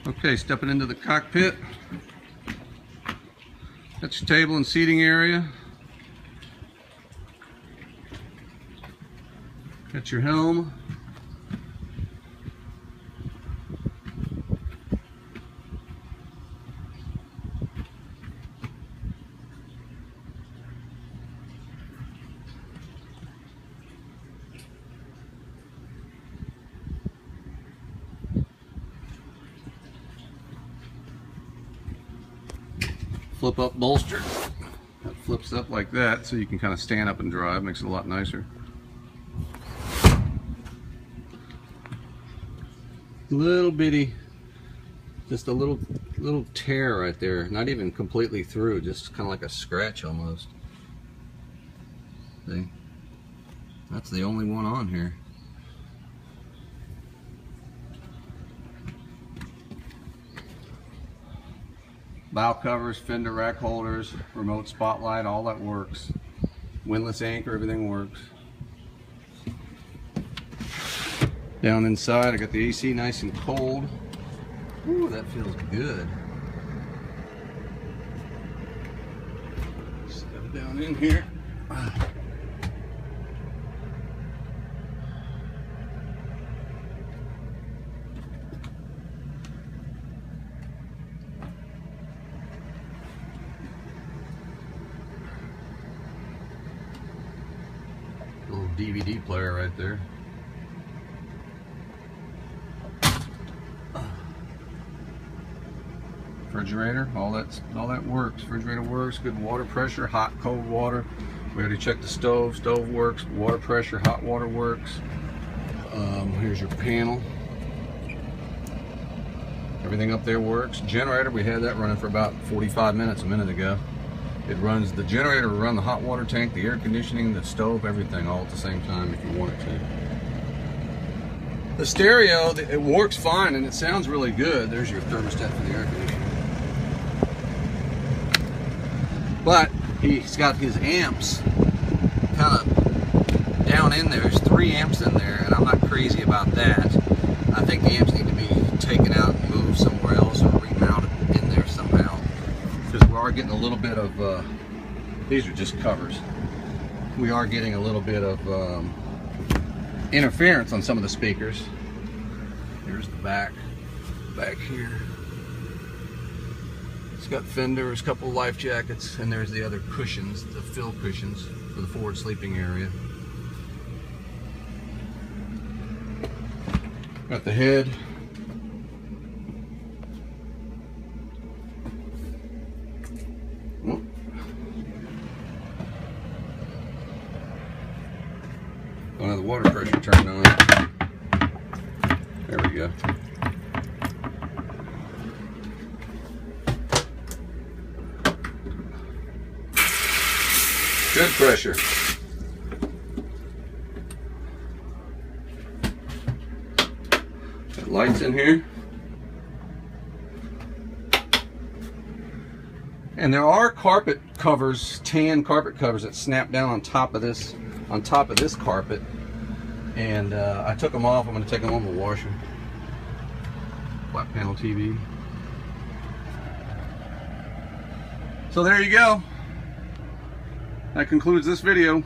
Okay, stepping into the cockpit. That's your table and seating area. Got your helm. Flip up bolster. That flips up like that so you can kind of stand up and drive. Makes it a lot nicer. Little bitty, just a little tear right there. Not even completely through, just kind of like a scratch almost. See? That's the only one on here. Bow covers, fender rack holders, remote spotlight, all that works. Windlass anchor, everything works. Down inside, I got the AC nice and cold. Ooh, that feels good. Step down in here. Little DVD player right there. Refrigerator, all that works. Refrigerator works. Good water pressure, hot, cold water. We already checked the stove. Stove works. Water pressure, hot water works. Here's your panel. Everything up there works. Generator, we had that running for about 45 minutes a minute ago. It runs the generator, will run the hot water tank, the air conditioning, the stove, everything all at the same time if you want it to. The stereo, it works fine and it sounds really good. There's your thermostat for the air conditioning. But he's got his amps kind of down in there. There's 3 amps in there, and I'm not crazy about that. I think the amps need to be taken out and moved somewhere else or remounted in there somehow. Because we are getting a little bit of, these are just covers. We are getting a little bit of interference on some of the speakers. Here's the back here. It's got fenders, a couple of life jackets, and there's the other cushions, the fill cushions for the forward sleeping area. Got the head. Don't have the water pressure turned on. There we go. Good pressure. Got lights in here. And there are carpet covers, tan carpet covers that snap down on top of this carpet. And I took them off. I'm going to take them home and wash them. Flat panel TV. So there you go. That concludes this video.